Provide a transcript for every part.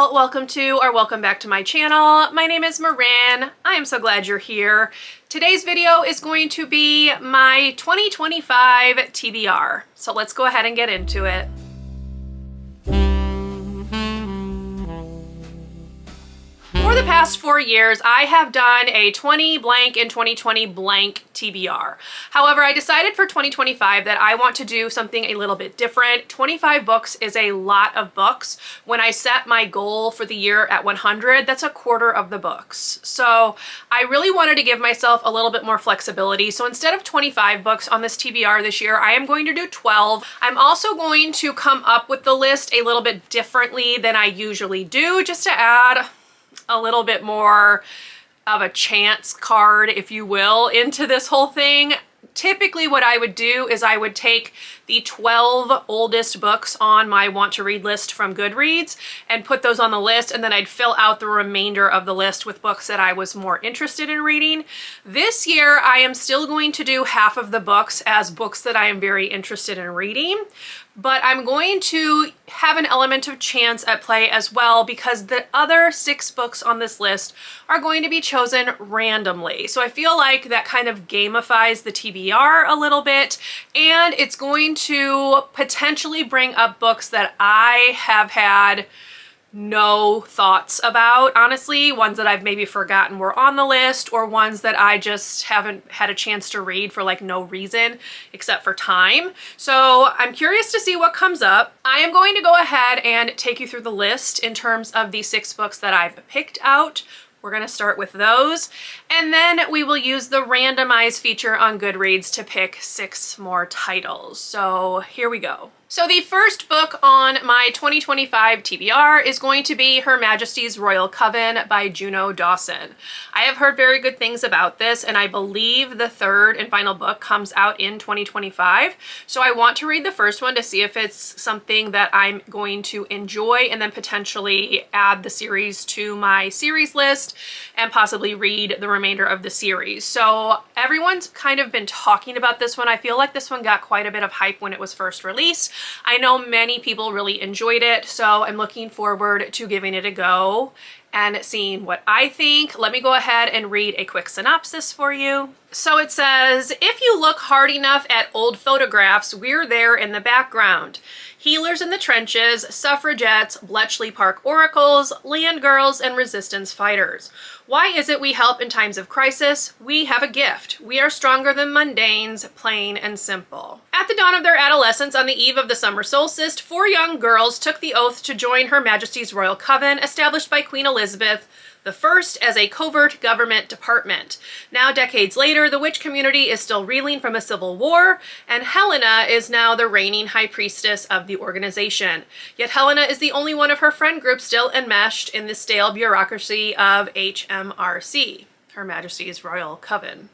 Well, welcome to or welcome back to my channel. My name is Marin. I am so glad you're here. Today's video is going to be my 2025 TBR. So let's go ahead and get into it. For the past 4 years, I have done a 20 blank and 2020 blank TBR. However, I decided for 2025 that I want to do something a little bit different. 25 books is a lot of books. When I set my goal for the year at 100, that's a quarter of the books. So I really wanted to give myself a little bit more flexibility. So instead of 25 books on this TBR this year, I am going to do 12. I'm also going to come up with the list a little bit differently than I usually do, just to add a little bit more of a chance card, if you will, into this whole thing. Typically what I would do is I would take the 12 oldest books on my want to read list from Goodreads and put those on the list, and then I'd fill out the remainder of the list with books that I was more interested in reading. This year I am still going to do half of the books as books that I am very interested in reading, but I'm going to have an element of chance at play as well, because the other 6 books on this list are going to be chosen randomly. So I feel like that kind of gamifies the TBR a little bit, and it's going to potentially bring up books that I have had no thoughts about, honestly. Ones that I've maybe forgotten were on the list, or ones that I just haven't had a chance to read for like no reason except for time. So I'm curious to see what comes up. I am going to go ahead and take you through the list in terms of the 6 books that I've picked out. We're going to start with those, and then we will use the randomize feature on Goodreads to pick 6 more titles. So here we go. So the first book on my 2025 TBR is going to be Her Majesty's Royal Coven by Juno Dawson. I have heard very good things about this, and I believe the third and final book comes out in 2025. So I want to read the first one to see if it's something that I'm going to enjoy, and then potentially add the series to my series list and possibly read the remainder of the series. So everyone's kind of been talking about this one. I feel like this one got quite a bit of hype when it was first released. I know many people really enjoyed it, so I'm looking forward to giving it a go and seeing what I think. Let me go ahead and read a quick synopsis for you. So it says, if you look hard enough at old photographs, we're there in the background. Healers in the trenches, suffragettes, Bletchley Park oracles, land girls, and resistance fighters. Why is it we help in times of crisis? We have a gift. We are stronger than mundanes, plain and simple. At the dawn of their adolescence, on the eve of the summer solstice, 4 young girls took the oath to join Her Majesty's Royal Coven, established by Queen Elizabeth I as a covert government department. Now, decades later, the witch community is still reeling from a civil war, and Helena is now the reigning high priestess of the organization. Yet Helena is the only one of her friend group still enmeshed in the stale bureaucracy of HMRC, Her Majesty's Royal Coven.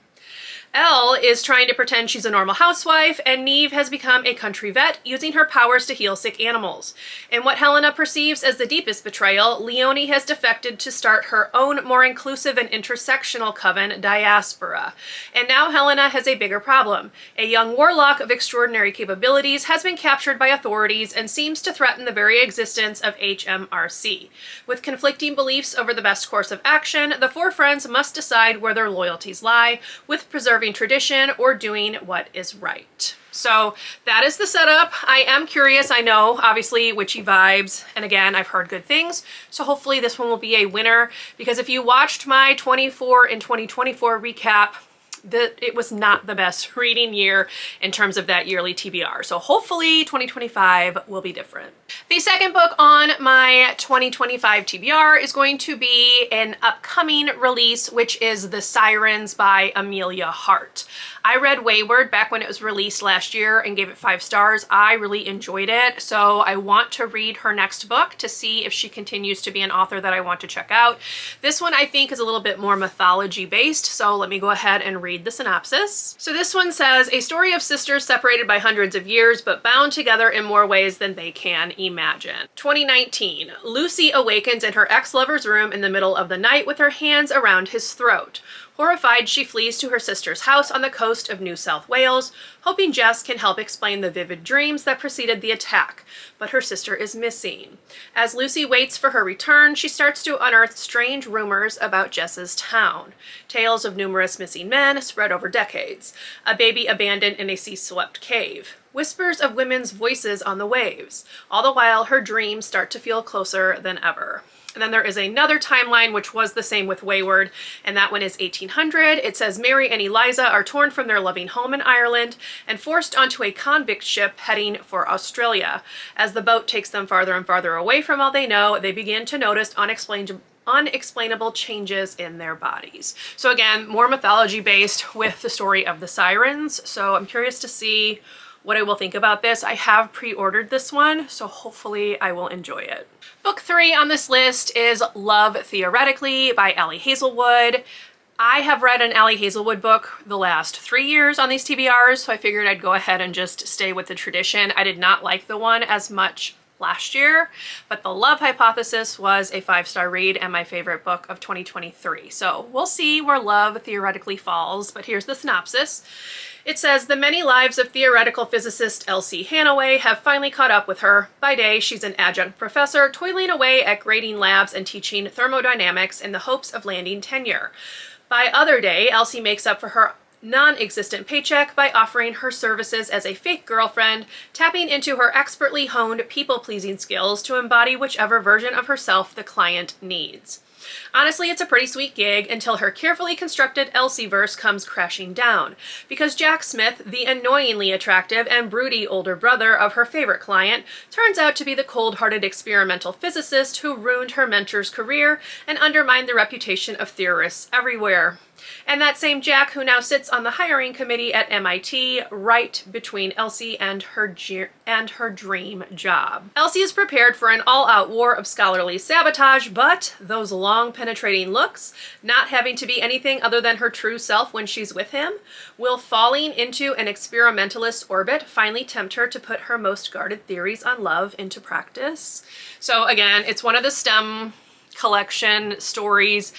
Elle is trying to pretend she's a normal housewife, and Neve has become a country vet, using her powers to heal sick animals. In what Helena perceives as the deepest betrayal, Leonie has defected to start her own more inclusive and intersectional coven, Diaspora. And now Helena has a bigger problem. A young warlock of extraordinary capabilities has been captured by authorities and seems to threaten the very existence of HMRC. With conflicting beliefs over the best course of action, the 4 friends must decide where their loyalties lie, with preserving tradition or doing what is right. So that is the setup. I am curious. I know, obviously, witchy vibes, and again, I've heard good things, so hopefully this one will be a winner, because if you watched my 24 and 2024 recap, it was not the best reading year in terms of that yearly TBR. So hopefully 2025 will be different. The second book on my 2025 TBR is going to be an upcoming release, which is The Sirens by Amelia Hart. I read Wayward back when it was released last year and gave it 5 stars. I really enjoyed it, so I want to read her next book to see if she continues to be an author that I want to check out. This one I think is a little bit more mythology based, so let me go ahead and read the synopsis. So this one says, a story of sisters separated by hundreds of years but bound together in more ways than they can imagine. 2019, Lucy awakens in her ex-lover's room in the middle of the night with her hands around his throat. Horrified, she flees to her sister's house on the coast of New South Wales, hoping Jess can help explain the vivid dreams that preceded the attack, but her sister is missing. As Lucy waits for her return, she starts to unearth strange rumors about Jess's town. Tales of numerous missing men spread over decades, a baby abandoned in a sea-swept cave, whispers of women's voices on the waves. All the while, her dreams start to feel closer than ever. And then there is another timeline, which was the same with Wayward, and that one is 1800. It says Mary and Eliza are torn from their loving home in Ireland and forced onto a convict ship heading for Australia. As the boat takes them farther and farther away from all they know, they begin to notice unexplainable changes in their bodies. So again, more mythology based with the story of the sirens. So I'm curious to see what I will think about this. I have pre-ordered this one, so hopefully I will enjoy it. Book 3 on this list is Love Theoretically by Ali Hazelwood. I have read an Ali Hazelwood book the last 3 years on these TBRs, so I figured I'd go ahead and just stay with the tradition. I did not like the one as much last year, but The Love Hypothesis was a 5-star read and my favorite book of 2023. So we'll see where Love Theoretically falls, but here's the synopsis. It says, the many lives of theoretical physicist Elsie Hanaway have finally caught up with her. By day, she's an adjunct professor, toiling away at grading labs and teaching thermodynamics in the hopes of landing tenure. By other day, Elsie makes up for her non-existent paycheck by offering her services as a fake girlfriend, tapping into her expertly honed people-pleasing skills to embody whichever version of herself the client needs. Honestly, it's a pretty sweet gig until her carefully constructed Elsie-verse comes crashing down, because Jack Smith, the annoyingly attractive and broody older brother of her favorite client, turns out to be the cold-hearted experimental physicist who ruined her mentor's career and undermined the reputation of theorists everywhere. And that same Jack who now sits on the hiring committee at MIT, right between Elsie and her dream job. Elsie is prepared for an all-out war of scholarly sabotage, but those long penetrating looks, not having to be anything other than her true self when she's with him, will falling into an experimentalist orbit finally tempt her to put her most guarded theories on love into practice. So again, it's one of the STEM collection stories.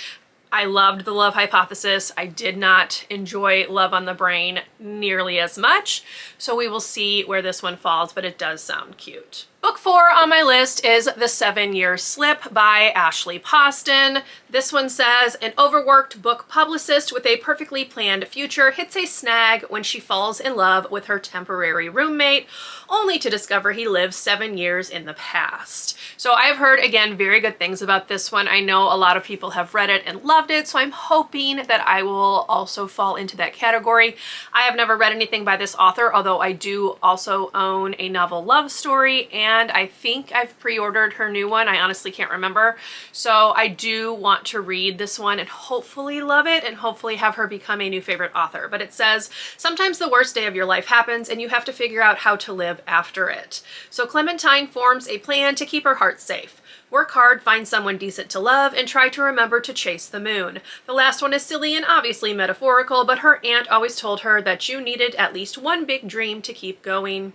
I loved The Love Hypothesis. I did not enjoy Love on the Brain nearly as much, so we will see where this one falls, but it does sound cute. Book 4 on my list is The 7-Year Slip by Ashley Poston. This one says, an overworked book publicist with a perfectly planned future hits a snag when she falls in love with her temporary roommate, only to discover he lives 7 years in the past. So I've heard, again, very good things about this one. I know a lot of people have read it and loved it, so I'm hoping that I will also fall into that category. I have never read anything by this author, although I do also own a novel love story, and I think I've pre-ordered her new one. I honestly can't remember. So I do want to read this one and hopefully love it and hopefully have her become a new favorite author. But it says, sometimes the worst day of your life happens and you have to figure out how to live after it. So Clementine forms a plan to keep her heart safe. Work hard, find someone decent to love, and try to remember to chase the moon. The last one is silly and obviously metaphorical, but her aunt always told her that you needed at least one big dream to keep going.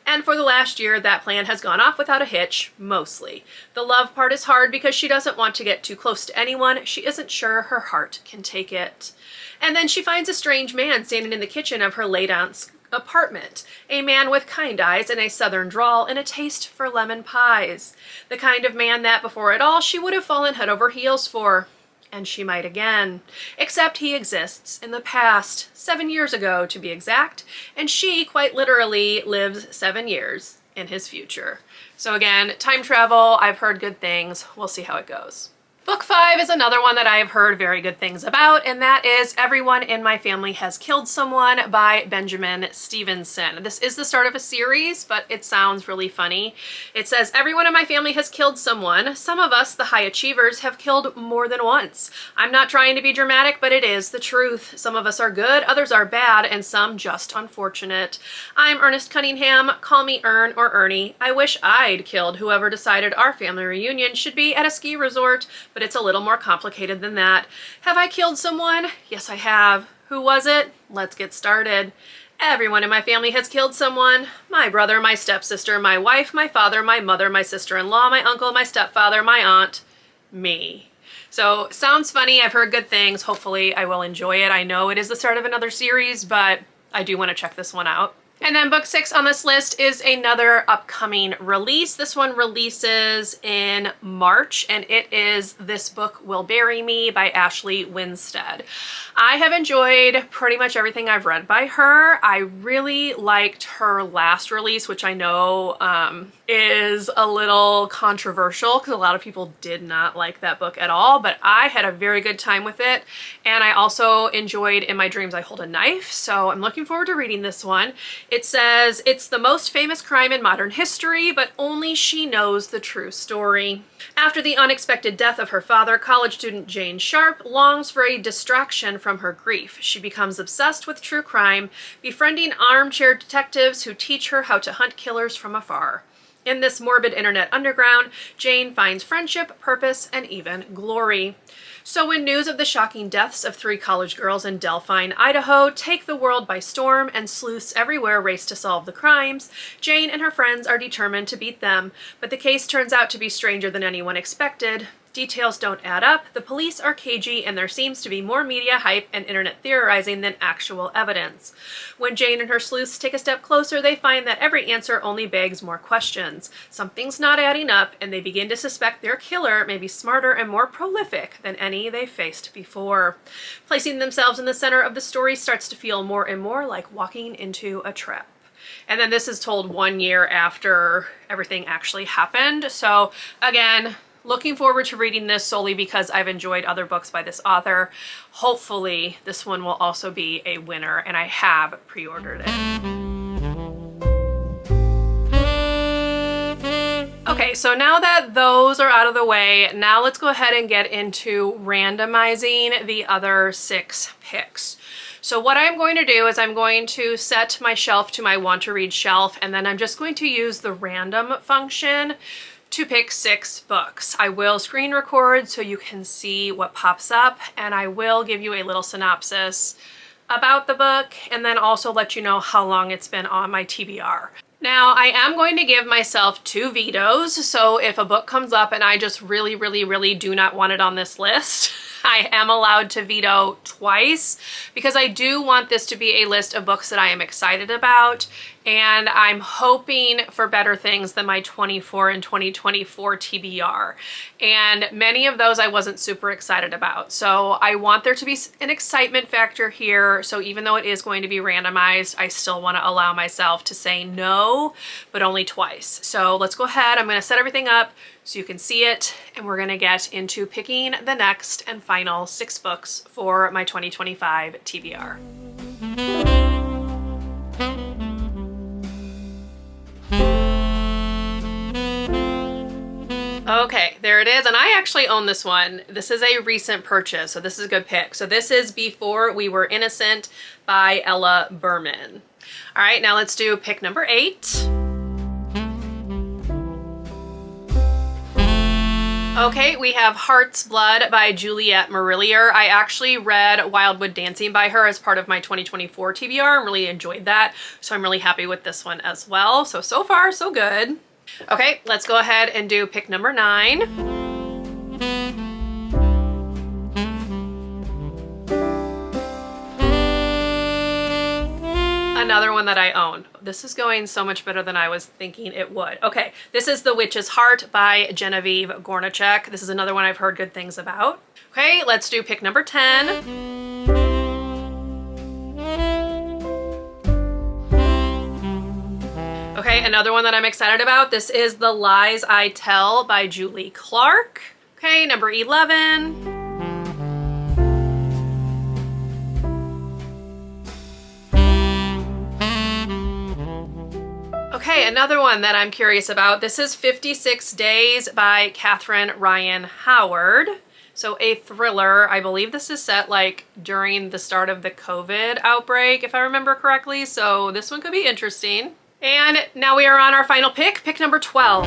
And for the last year, that plan has gone off without a hitch, mostly. The love part is hard because she doesn't want to get too close to anyone. She isn't sure her heart can take it. And then she finds a strange man standing in the kitchen of her laid-out apartment, a man with kind eyes and a southern drawl and a taste for lemon pies. The kind of man that, before it all, she would have fallen head over heels for. And she might again. Except he exists in the past, 7 years ago to be exact, and she quite literally lives 7 years in his future. So again, time travel, I've heard good things. We'll see how it goes. Book 5 is another one that I have heard very good things about, and that is Everyone in My Family Has Killed Someone by Benjamin Stevenson. This is the start of a series, but it sounds really funny. It says, everyone in my family has killed someone. Some of us, the high achievers, have killed more than once. I'm not trying to be dramatic, but it is the truth. Some of us are good, others are bad, and some just unfortunate. I'm Ernest Cunningham. Call me Ern or Ernie. I wish I'd killed whoever decided our family reunion should be at a ski resort, but it's a little more complicated than that. Have I killed someone? Yes, I have. Who was it? Let's get started. Everyone in my family has killed someone. My brother, my stepsister, my wife, my father, my mother, my sister-in-law, my uncle, my stepfather, my aunt, me. So sounds funny. I've heard good things. Hopefully I will enjoy it. I know it is the start of another series, but I do want to check this one out. And then book 6 on this list is another upcoming release. This one releases in March, and it is This Book Will Bury Me by Ashley Winstead. I have enjoyed pretty much everything I've read by her. I really liked her last release, which I know is a little controversial because a lot of people did not like that book at all, but I had a very good time with it. And I also enjoyed In My Dreams I Hold a Knife, so I'm looking forward to reading this one. It says, it's the most famous crime in modern history, but only she knows the true story. After the unexpected death of her father, college student Jane Sharp longs for a distraction from her grief. She becomes obsessed with true crime, befriending armchair detectives who teach her how to hunt killers from afar. In this morbid internet underground, Jane finds friendship, purpose, and even glory. So when news of the shocking deaths of 3 college girls in Delphine, Idaho take the world by storm and sleuths everywhere race to solve the crimes, Jane and her friends are determined to beat them. But the case turns out to be stranger than anyone expected. Details don't add up, the police are cagey, and there seems to be more media hype and internet theorizing than actual evidence. When Jane and her sleuths take a step closer, they find that every answer only begs more questions. Something's not adding up, and they begin to suspect their killer may be smarter and more prolific than any they faced before. Placing themselves in the center of the story starts to feel more and more like walking into a trap. And then this is told 1 year after everything actually happened. So again, looking forward to reading this solely because I've enjoyed other books by this author. Hopefully this one will also be a winner, and I have pre-ordered it. Okay, so now that those are out of the way, now let's go ahead and get into randomizing the other 6 picks. So what I'm going to do is I'm going to set my shelf to my want to read shelf, and then I'm just going to use the random function to pick 6 books. I will screen record so you can see what pops up, and I will give you a little synopsis about the book and then also let you know how long it's been on my TBR. Now, I am going to give myself 2 vetoes, so if a book comes up and I just really do not want it on this list, I am allowed to veto twice because I do want this to be a list of books that I am excited about, and I'm hoping for better things than my 24 and 2024 TBR. And many of those I wasn't super excited about. So I want there to be an excitement factor here. So even though it is going to be randomized, I still want to allow myself to say no, but only twice. So let's go ahead. I'm going to set everything up so you can see it, and we're going to get into picking the next and final 6 books for my 2025 TBR. Okay, there it is, and I actually own this one. This is a recent purchase, so this is a good pick. So this is Before We Were Innocent by Ella Berman. All right, now let's do pick number 8. Okay, we have Heart's Blood by Juliette Marillier. I actually read Wildwood Dancing by her as part of my 2024 TBR and really enjoyed that, so I'm really happy with this one as well. So far, so good. Okay, let's go ahead and do pick number 9. Another one that I own. This is going so much better than I was thinking it would. Okay, this is The Witch's Heart by Genevieve Gornichek. This is another one I've heard good things about. Okay, let's do pick number 10. Okay, another one that I'm excited about. This is The Lies I Tell by Julie Clark. Okay, number 11. Okay, another one that I'm curious about. This is 56 Days by Catherine Ryan Howard. So a thriller. I believe this is set like during the start of the COVID outbreak, if I remember correctly. So this one could be interesting. And now we are on our final pick, pick number 12.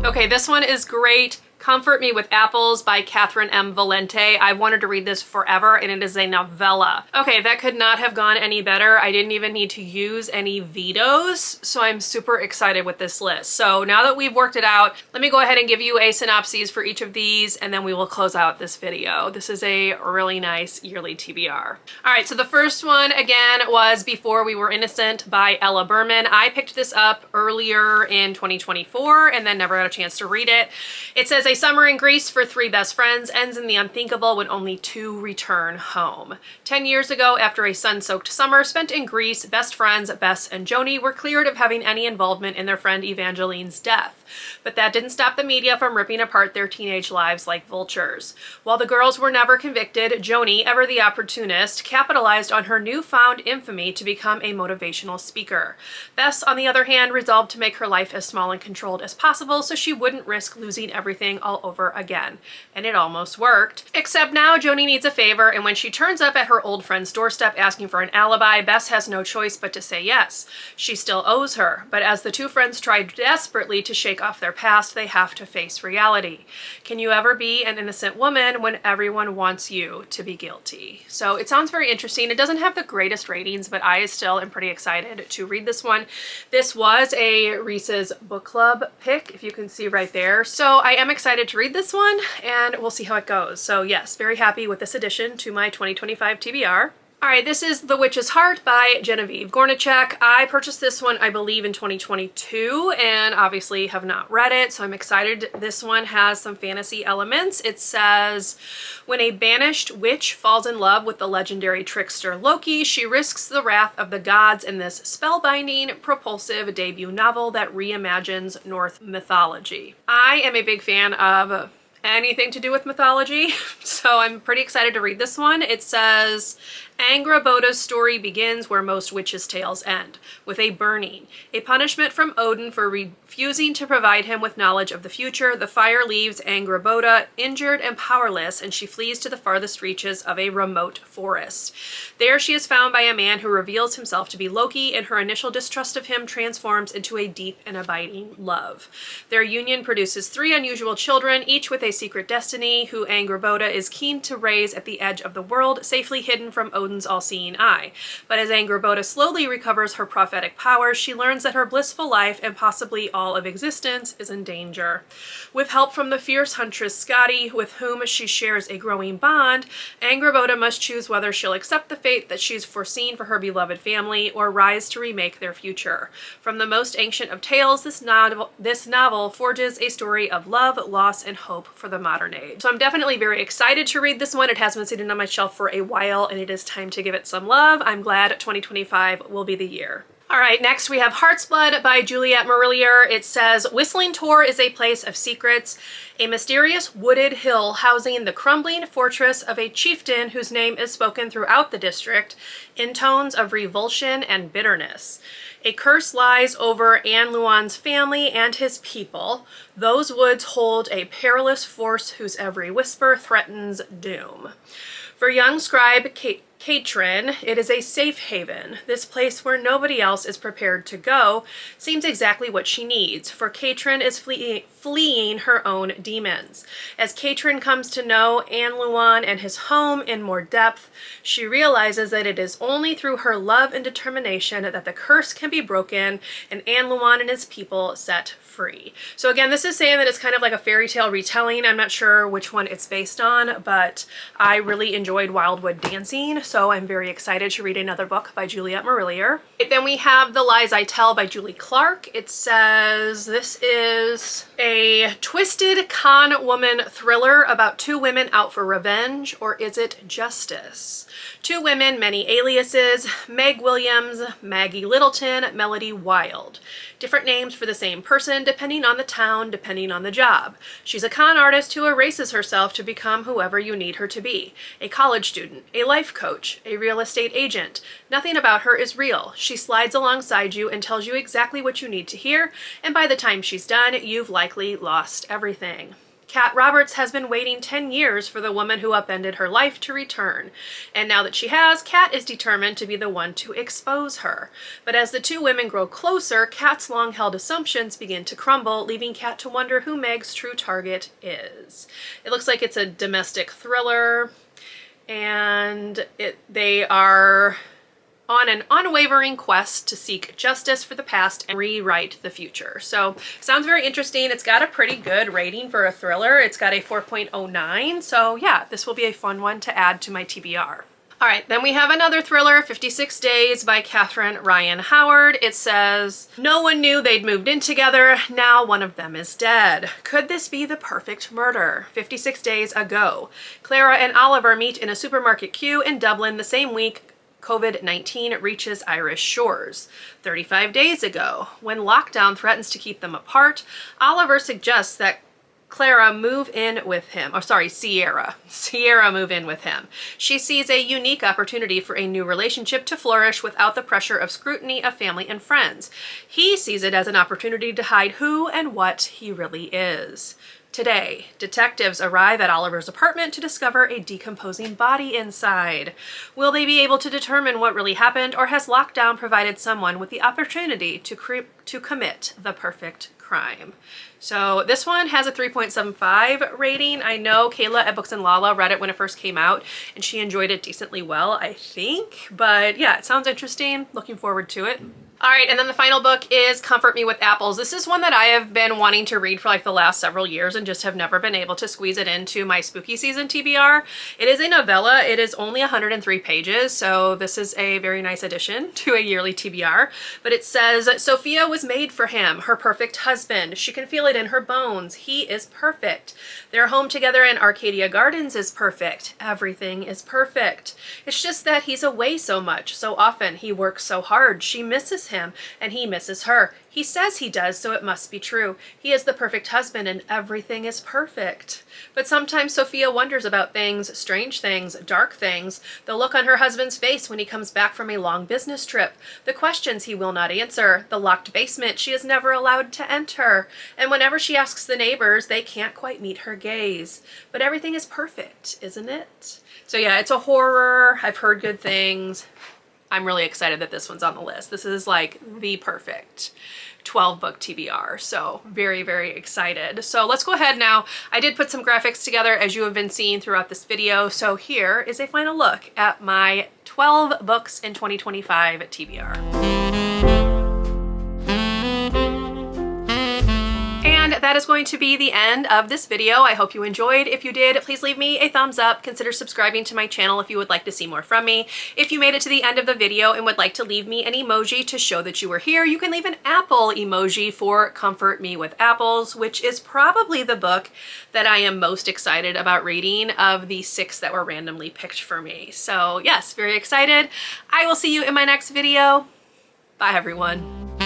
Okay, this one is great Comfort Me with Apples by Catherine M. Valente. I've wanted to read this forever, and it is a novella. Okay, that could not have gone any better. I didn't even need to use any vetoes, so I'm super excited with this list. So now that we've worked it out, let me go ahead and give you a synopsis for each of these, and then we will close out this video. This is a really nice yearly TBR. All right, so the first one, again, was Before We Were Innocent by Ella Berman. I picked this up earlier in 2024 and then never had a chance to read it. It says, a summer in Greece for three best friends ends in the unthinkable when only two return home. 10 years ago, after a sun-soaked summer spent in Greece, best friends Bess and Joni were cleared of having any involvement in their friend Evangeline's death. But that didn't stop the media from ripping apart their teenage lives like vultures. While the girls were never convicted, Joni, ever the opportunist, capitalized on her newfound infamy to become a motivational speaker. Bess, on the other hand, resolved to make her life as small and controlled as possible so she wouldn't risk losing everything all over again. And it almost worked. Except now Joni needs a favor, and when she turns up at her old friend's doorstep asking for an alibi, Bess has no choice but to say yes. She still owes her, but as the two friends try desperately to shake off their past, they have to face reality. Can you ever be an innocent woman when everyone wants you to be guilty? So it sounds very interesting. It doesn't have the greatest ratings, but I still am pretty excited to read this one. This was a Reese's Book Club pick, if you can see right there. So I am excited to read this one, and we'll see how it goes. So yes, very happy with this addition to my 2025 TBR. All right, this is The Witch's Heart by Genevieve Gornichek. I purchased this one, I believe, in 2022 and obviously have not read it, so I'm excited. This one has some fantasy elements. It says, when a banished witch falls in love with the legendary trickster Loki, she risks the wrath of the gods in this spellbinding, propulsive debut novel that reimagines Norse mythology. I am a big fan of anything to do with mythology, so I'm pretty excited to read this one. It says, Angraboda's story begins where most witches' tales end, with a burning. A punishment from Odin for refusing to provide him with knowledge of the future, the fire leaves Angraboda injured and powerless, and she flees to the farthest reaches of a remote forest. There she is found by a man who reveals himself to be Loki, and her initial distrust of him transforms into a deep and abiding love. Their union produces three unusual children, each with a secret destiny, who Angraboda is keen to raise at the edge of the world, safely hidden from Odin's all-seeing eye. But as Angraboda slowly recovers her prophetic powers, she learns that her blissful life and possibly all of existence is in danger. With help from the fierce huntress Skadi, with whom she shares a growing bond, Angraboda must choose whether she'll accept the fate that she's foreseen for her beloved family or rise to remake their future. From the most ancient of tales, this novel forges a story of love, loss, and hope for the modern age. So I'm definitely very excited to read this one. It has been sitting on my shelf for a while, and it is time to give it some love. I'm glad 2025 will be the year. All right, next we have Heart's Blood by Juliette Marillier. It says, Whistling Tor is a place of secrets, a mysterious wooded hill housing the crumbling fortress of a chieftain whose name is spoken throughout the district in tones of revulsion and bitterness. A curse lies over Anluan's family and his people. Those woods hold a perilous force whose every whisper threatens doom. For young scribe Katrin, it is a safe haven. This place where nobody else is prepared to go seems exactly what she needs, for Katrin is fleeing her own demons. As Katrin comes to know Anluan and his home in more depth, she realizes that it is only through her love and determination that the curse can be broken and Anluan and his people set free. So again, this is saying that it's kind of like a fairy tale retelling. I'm not sure which one it's based on, but I really enjoyed Wildwood Dancing, so I'm very excited to read another book by Juliette Marillier. Then we have The Lies I Tell by Julie Clark. It says this is a twisted con woman thriller about two women out for revenge, or is it justice? Two women, many aliases, Meg Williams, Maggie Littleton, Melody Wild. Different names for the same person, depending on the town, depending on the job. She's a con artist who erases herself to become whoever you need her to be. A college student, a life coach, a real estate agent. Nothing about her is real. She slides alongside you and tells you exactly what you need to hear, and by the time she's done, you've likely lost everything. Kat Roberts has been waiting 10 years for the woman who upended her life to return. And now that she has, Kat is determined to be the one to expose her. But as the two women grow closer, Kat's long-held assumptions begin to crumble, leaving Kat to wonder who Meg's true target is. It looks like it's a domestic thriller, and they are on an unwavering quest to seek justice for the past and rewrite the future. So, sounds very interesting. It's got a pretty good rating for a thriller. It's got a 4.09. So yeah, this will be a fun one to add to my TBR. All right, then we have another thriller, 56 Days by Catherine Ryan Howard. It says, no one knew they'd moved in together. Now one of them is dead. Could this be the perfect murder? 56 days ago, Clara and Oliver meet in a supermarket queue in Dublin the same week COVID-19 reaches Irish shores. 35 days ago, when lockdown threatens to keep them apart, Oliver suggests that Clara move in with him, or sorry, Sierra move in with him. She sees a unique opportunity for a new relationship to flourish without the pressure of scrutiny of family and friends. He sees it as an opportunity to hide who and what he really is. Today, detectives arrive at Oliver's apartment to discover a decomposing body inside. Will they be able to determine what really happened, or has lockdown provided someone with the opportunity to commit the perfect crime? So this one has a 3.75 rating. I know Kayla at Books and Lala read it when it first came out, and she enjoyed it decently well, I think. But yeah, it sounds interesting. Looking forward to it. All right, and then the final book is Comfort Me with Apples. This is one that I have been wanting to read for like the last several years and just have never been able to squeeze it into my spooky season TBR. It is a novella. It is only 103 pages, so this is a very nice addition to a yearly TBR. But it says, Sophia was made for him, her perfect husband. She can feel it in her bones. He is perfect. Their home together in Arcadia Gardens is perfect. Everything is perfect. It's just that he's away so much, so often. He works so hard. She misses him, and he misses her. He says he does, so it must be true. He is the perfect husband, and everything is perfect. But sometimes Sophia wonders about things, strange things, dark things, the look on her husband's face when he comes back from a long business trip, the questions he will not answer, the locked basement she is never allowed to enter, and whenever she asks the neighbors, they can't quite meet her gaze. But everything is perfect, isn't it? So yeah, it's a horror. I've heard good things. I'm really excited that this one's on the list. This is like the perfect 12 book TBR. So very, very excited. So let's go ahead now. I did put some graphics together as you have been seeing throughout this video. So here is a final look at my 12 books in 2025 TBR. And that is going to be the end of this video. I hope you enjoyed. If you did, please leave me a thumbs up. Consider subscribing to my channel if you would like to see more from me. If you made it to the end of the video and would like to leave me an emoji to show that you were here, you can leave an apple emoji for Comfort Me with Apples, which is probably the book that I am most excited about reading of the 6 that were randomly picked for me. So yes, very excited. I will see you in my next video. Bye everyone.